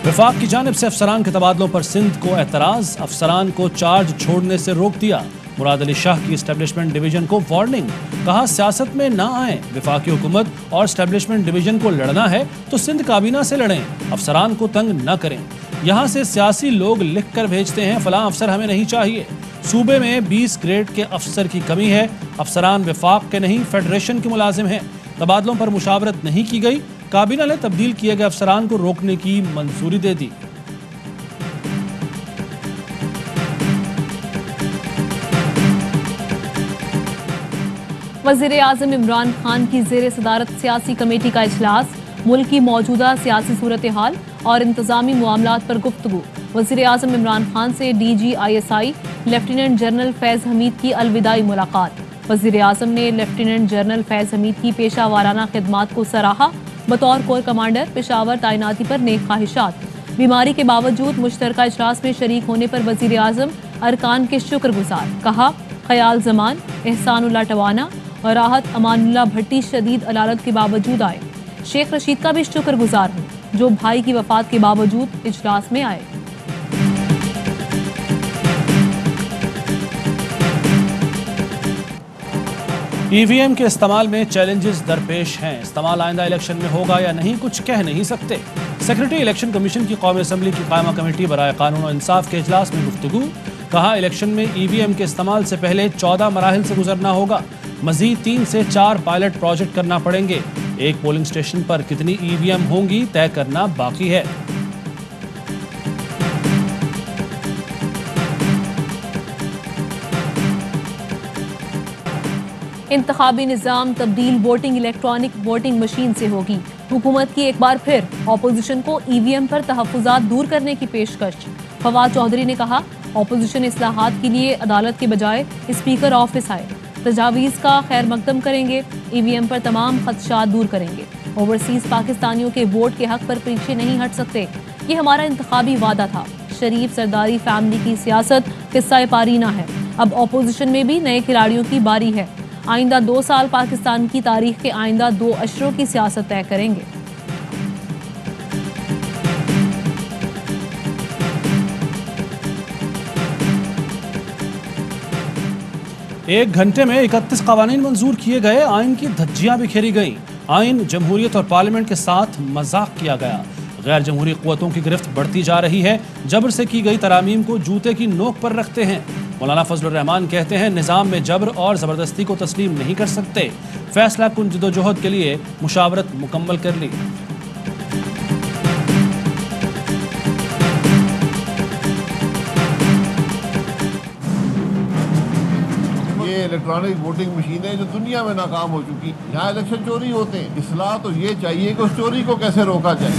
विफाक की जानिब से अफसरान के तबादलों पर सिंध को एतराज, अफसरान को चार्ज छोड़ने से रोक दिया। मुराद अली शाह की एस्टेब्लिशमेंट डिवीजन को वार्निंग, कहा सियासत में ना आए। विफाकी हुकूमत और एस्टेब्लिशमेंट डिवीजन को लड़ना है तो सिंध काबीना से लड़ें, अफसरान को तंग न करें। यहाँ से सियासी लोग लिख कर भेजते हैं फलां अफसर हमें नहीं चाहिए। सूबे में 20 ग्रेड के अफसर की कमी है। अफसरान विफाक के नहीं फेडरेशन के मुलाजिम हैं। तबादलों पर मुशावरत नहीं की गई। काबीना ने तब्दील किए गए अफसरान को रोकने की मंजूरी दे दी। वज़ीर आज़म इमरान खान की ज़ेर सदारत सियासी कमेटी का इजलास, मुल्क की मौजूदा सियासी सूरत हाल और इंतजामी मामलात पर गुफ्तगू। वज़ीर आज़म इमरान खान से DGISI लेफ्टिनेंट जनरल फैज़ हमीद की अलविदाई मुलाकात। वज़ीर आज़म ने लेफ्टिनेंट जनरल फैज़ हमीद की पेशा वाराना खिदमात को सराहा। बतौर कोर कमांडर पेशावर तैनाती पर नेक ख्वाहिशात। बीमारी के बावजूद मुश्तरका इजलास में शरीक होने पर वज़ीर आज़म अरकान के शुक्रगुजार। कहा ख्याल जमान, एहसानुल्लाह टवाना और राहत अमानुल्लाह भट्टी शदीद अलालत के बावजूद आए। शेख रशीद का भी शुक्रगुजार हूँ जो भाई की वफात के बावजूद इजलास में आए। EVM के इस्तेमाल में चैलेंजेस दरपेश हैं। इस्तेमाल आइंदा इलेक्शन में होगा या नहीं कुछ कह नहीं सकते। सेक्रेटरी इलेक्शन कमीशन की कौमी असम्बली की कायमा कमेटी बराए कानून और इंसाफ के इजलास में गुफ्तगू। कहा इलेक्शन में EVM के इस्तेमाल से पहले 14 मराहिल से गुजरना होगा। मजीद 3 से 4 पायलट प्रोजेक्ट करना पड़ेंगे। एक पोलिंग स्टेशन पर कितनी EVM होंगी तय करना बाकी है। इंतखाबी निज़ाम तब्दील वोटिंग इलेक्ट्रॉनिक वोटिंग मशीन से होगी। हुकूमत की एक बार फिर ऑपोजिशन को EVM पर तहफ़्फ़ुज़ात दूर करने की पेशकश। फवाद चौधरी ने कहा ऑपोजिशन इस्लाहात के लिए अदालत के बजाय स्पीकर ऑफिस आए, तजावीज़ का खैर मकदम करेंगे, EVM पर तमाम खदशात दूर करेंगे। ओवरसीज़ पाकिस्तानियों के वोट के हक पर पीछे नहीं हट सकते, ये हमारा इंतखाबी वादा था। शरीफ सरदारी फैमिली की सियासत किस्सा पारीना है। अब ऑपोजिशन में भी नए खिलाड़ियों की बारी है। आइंदा 2 साल पाकिस्तान की तारीख के आइंदा 2 अशरों की सियासत तय करेंगे। एक घंटे में 31 कवानीन मंजूर किए गए। आइन की धज्जियां बिखेरी गईं। आइन, जमहूरियत और पार्लियामेंट के साथ मजाक किया गया। गैर जमहूरी क़ुव्वतों की गिरफ्त बढ़ती जा रही है। जबर से की गई तरामीम को जूते की नोक पर रखते हैं। मौलाना फजलुर रहमान कहते हैं निज़ाम में जबर और ज़बरदस्ती को तस्लीम नहीं कर सकते। फैसला कुन जदोजहद के लिए मुशावरत मुकम्मल कर ली। इलेक्ट्रॉनिक वोटिंग मशीनें जो दुनिया में नाकाम हो चुकी, यहाँ इलेक्शन चोरी होते हैं। इस्लाह तो ये चाहिए कि उस चोरी को कैसे रोका जाए।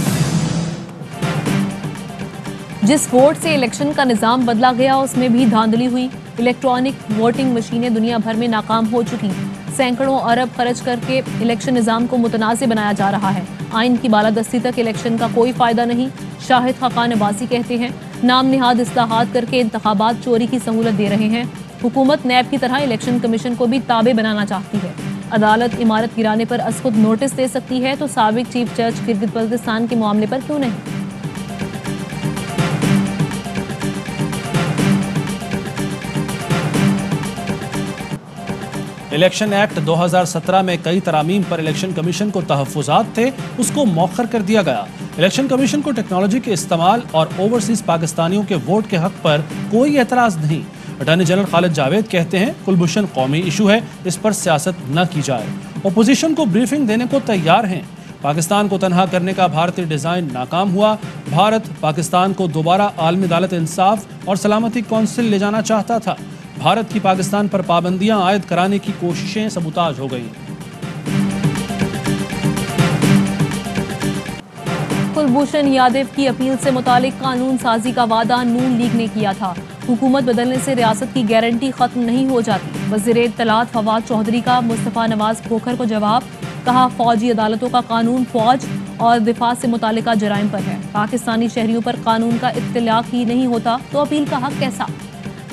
जिस वोट से इलेक्शन का निज़ाम बदला गया उसमें भी धांधली हुई। इलेक्ट्रॉनिक वोटिंग मशीनें दुनिया भर में नाकाम हो चुकी। सैकड़ों अरब खर्च करके इलेक्शन निज़ाम को मुतनाज़िब बनाया जा रहा है। आइन की बालादस्ती तक इलेक्शन का कोई फ़ायदा नहीं। शाहिद खाकान अब्बासी कहते हैं नाम निहाद इस्लाहात करके इंतखाबात चोरी की सहूलत दे रहे हैं। हुकूमत नैब की तरह इलेक्शन कमीशन को भी ताबे बनाना चाहती है। अदालत इमारत गिराने पर असखुद नोटिस दे सकती है तो साबिक चीफ जज गिलगित बल्तिस्तान के मामले पर क्यों नहीं। इलेक्शन एक्ट 2017 में कई तरामीम पर इलेक्शन कमीशन को तहफ़्फ़ुज़ात थे, उसको मौखर कर दिया गया। इलेक्शन कमीशन को टेक्नोलॉजी के इस्तेमाल और ओवरसीज़ पाकिस्तानियों के वोट के हक पर कोई एतराज़ नहीं। अटॉर्नी जनरल खालिद जावेद कहते हैं कुलभूषण कौमी इशू है, इस पर सियासत न की जाए। अपोजिशन को ब्रीफिंग देने को तैयार हैं। पाकिस्तान को तनहा करने का भारतीय डिज़ाइन नाकाम हुआ। भारत पाकिस्तान को दोबारा आलमी अदालत इंसाफ और सलामती कौंसिल ले जाना चाहता था। भारत की पाकिस्तान पर पाबंदियां आयद कराने की कोशिशें सबूताज हो गईं। कुलभूषण यादव की अपील से मुतालिक कानून साजी का वादा नून लीग ने किया था। हुकूमत बदलने से रियासत की गारंटी खत्म नहीं हो जाती। वज़ीर इत्तलात फवाद चौधरी का मुस्तफ़ा नवाज खोखर को जवाब। कहा फौजी अदालतों का कानून फौज और दिफा से मुतालिका जराइम पर है। पाकिस्तानी शहरियों पर कानून का इत्तलाक ही नहीं होता तो अपील का हक कैसा।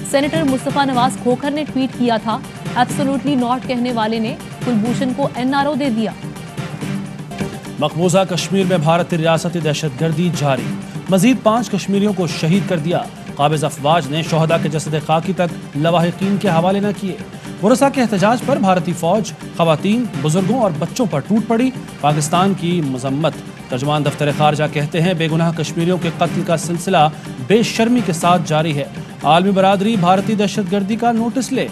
सेनेटर मुस्तफ़ा नवाज खोखर ने ट्वीट किया था एब्सोल्युटली नॉट कहने वाले ने कुलभूषण को NRO दे दिया। मकबूजा कश्मीर में भारतीय रियासती दहशतगर्दी जारी, मजीद 5 कश्मीरियों को शहीद कर दिया। काबिज अफवाज ने शोहदा के जसद खाकी तक लवाहिकीन के हवाले न किए। बुरसा के एहतजाज पर भारतीय फौज खवातीन, बुजुर्गों और बच्चों पर टूट पड़ी, पाकिस्तान की मजम्मत। तर्जुमान दफ्तर खारजा कहते हैं बेगुनाह कश्मीरियों के कत्ल का सिलसिला बेशर्मी के साथ जारी है। आलमी बरादरी भारतीय दहशतगर्दी का नोटिस ले।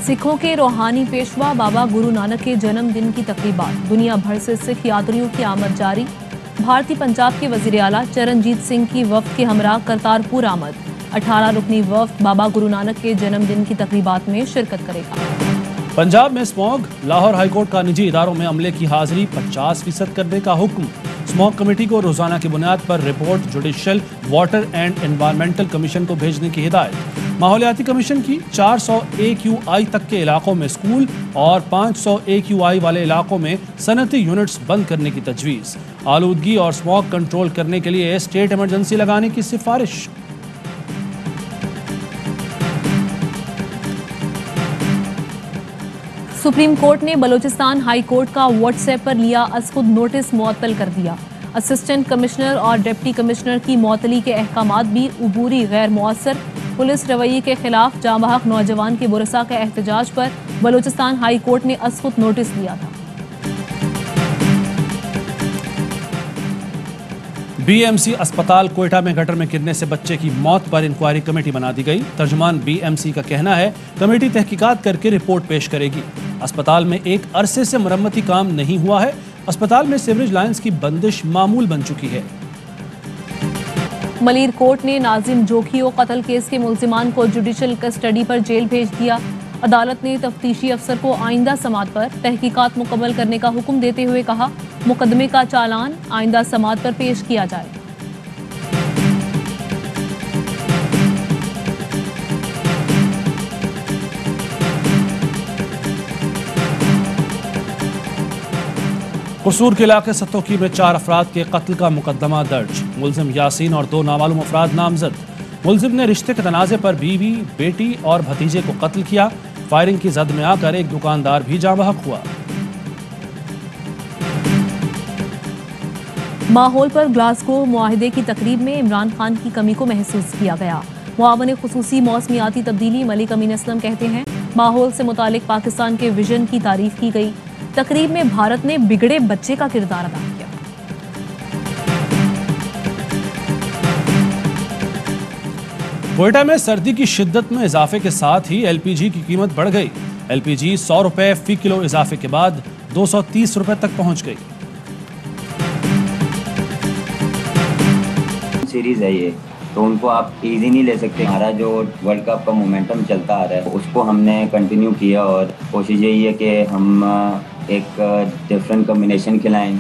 सिखों के रूहानी पेशवा बाबा गुरु नानक के जन्मदिन की तकरीबात, दुनिया भर से सिख यात्रियों की आमद जारी। भारतीय पंजाब के वजीर आला चरणजीत सिंह की वफ्द के हमरा करतारपुर आमद। 18 रुकनी वफ्द बाबा गुरु नानक के जन्मदिन की तकरीबात में शिरकत करेगा। पंजाब में स्मॉग, लाहौर हाईकोर्ट का निजी इदारों में अमले की हाजिरी 50% करने का हुक्म। स्मॉग कमेटी को रोजाना की बुनियाद पर report judicial, water and environmental commission को भेजने की हिदायत। माहौलियाती कमीशन की 400 AQI तक के इलाकों में स्कूल और 500 AQI वाले इलाकों में सनती यूनिट्स बंद करने की तजवीज़। आलूदगी और स्मॉग कंट्रोल करने के लिए स्टेट इमरजेंसी लगाने की सिफारिश। सुप्रीम कोर्ट ने बलूचिस्तान हाई कोर्ट का व्हाट्सएप पर लिया अज़खुद नोटिस मुअत्तल कर दिया। असिस्टेंट कमिश्नर और डिप्टी कमिश्नर की मुअत्तली के अहकामात भी उबूरी गैर मुअस्सर। पुलिस रवैये के खिलाफ जांबाहक नौजवान के बुरसा के एहतजाज पर बलूचिस्तान हाई कोर्ट ने अज़खुद नोटिस दिया था। BMC अस्पताल कोयटा में गटर में गिरने से बच्चे की मौत पर इंक्वायरी कमेटी बना दी गई। तर्जुमान BMC का कहना है कमेटी तहकीकात करके रिपोर्ट पेश करेगी। अस्पताल में एक अरसे से मरम्मती काम नहीं हुआ है। अस्पताल में सीवरेज लाइन्स की बंदिश मामूल बन चुकी है। मलीर कोर्ट ने नाजिम जोखियो कत्ल केस के मुल्जिमान को जुडिशल कस्टडी पर जेल भेज दिया। अदालत ने तफ्तीशी अफसर को आइंदा समात पर तहकीकात मुकम्मल करने का हुक्म देते हुए कहा मुकदमे का चालान आइंदा समात पर पेश किया जाए। कसूर के इलाके सतोकी में 4 अफराद के कत्ल का मुकदमा दर्ज। मुलजिम यासीन और 2 नामालूम अफराद नामजद। मुलजिम ने रिश्ते के तनाज़े पर बीवी, बेटी और भतीजे को कत्ल किया। फायरिंग की जद में आकर एक दुकानदार भी जाँ बहक हुआ। माहौल पर ग्लासगो मुआहिदे की तकरीब में इमरान खान की कमी को महसूस किया गया। मुआवन खुसूसी मौसमियाती तब्दीली मलिक अमीन असलम कहते हैं माहौल से मुतालिक पाकिस्तान के विजन की तारीफ की गई। तकरीब में भारत ने बिगड़े बच्चे का किरदार अदा किया। कोयटा में सर्दी की शिद्दत में इजाफे के साथ ही LPG की कीमत बढ़ गई। LPG 100 रुपए फी किलो इजाफे के बाद 230 रुपए तक पहुंच गई। सीरीज है ये, तो उनको आप इजी नहीं ले सकते। हमारा जो वर्ल्ड कप का मोमेंटम चलता आ रहा है उसको हमने कंटिन्यू किया और कोशिश यही है कि हम एक डिफरेंट कॉम्बिनेशन खिलाएं।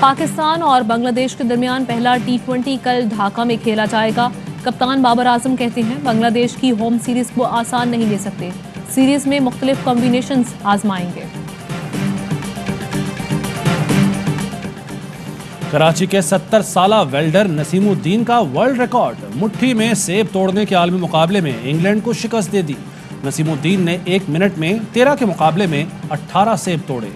पाकिस्तान और बांग्लादेश के दरमियान पहला T20 कल ढाका में खेला जाएगा। कप्तान बाबर आजम कहते हैं बांग्लादेश की होम सीरीज को आसान नहीं ले सकते। सीरीज में मुख्तलिफ कॉम्बिनेशंस आजमाएंगे। कराची के 70 साला वेल्डर नसीमुद्दीन का वर्ल्ड रिकॉर्ड। मुट्ठी में सेब तोड़ने के आलमी मुकाबले में इंग्लैंड को शिकस्त दे दी। नसीमुद्दीन ने 1 मिनट में 13 के मुकाबले में 18 सेब तोड़े।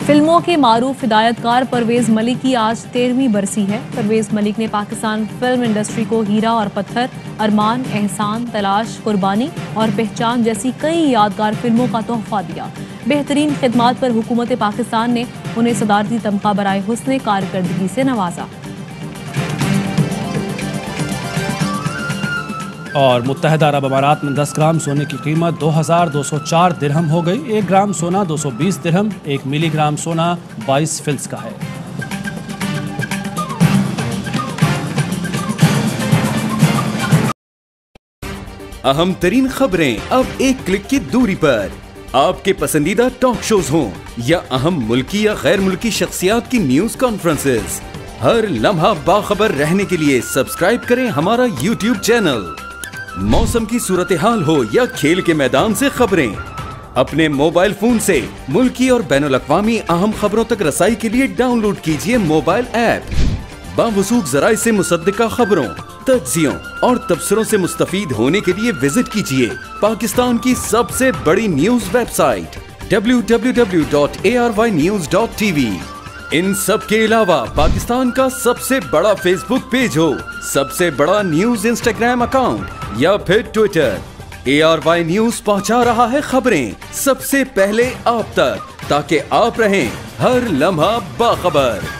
फिल्मों के मारूफ हिदायतकार परवेज मलिक की आज 13वीं बरसी है। परवेज मलिक ने पाकिस्तान फिल्म इंडस्ट्री को हीरा और पत्थर, अरमान, एहसान, तलाश, कुर्बानी और पहचान जैसी कई यादगार फिल्मों का तोहफा दिया। बेहतरीन खिदमात पर हुकूमत पाकिस्तान ने उन्हें सदारती तमगा बराए हुस्न कारकर्दगी से नवाजा। और मुत्तहदा अरब अमारात में 10 ग्राम सोने की कीमत 2204 दिरहम हो गई। 1 ग्राम सोना 220 दिरहम, 1 मिलीग्राम सोना 22 फिल्स का है। अहम तरीन खबरें अब एक क्लिक की दूरी पर। आपके पसंदीदा टॉक शोज हों या अहम मुल्की या गैर मुल्की शख्सियात की न्यूज कॉन्फ्रेंसेस, हर लम्हा बाखबर रहने के लिए सब्सक्राइब करें हमारा YouTube चैनल। मौसम की सूरत हाल हो या खेल के मैदान से खबरें, अपने मोबाइल फोन से मुल्की और बैनुल-अक़वामी अहम खबरों तक रसाई के लिए डाउनलोड कीजिए मोबाइल ऐप। बावसूख ज़राए से मुसद्दिका खबरों, तज्जियों और तबसरों से मुस्तफीद होने के लिए विजिट कीजिए पाकिस्तान की सबसे बड़ी न्यूज वेबसाइट www.arvnews.tv। इन सब के अलावा पाकिस्तान का सबसे बड़ा फेसबुक पेज हो, सबसे बड़ा न्यूज इंस्टाग्राम अकाउंट या फिर ट्विटर, ARY न्यूज पहुंचा रहा है खबरें सबसे पहले आप तक, ताकि आप रहें हर लम्हा बाखबर।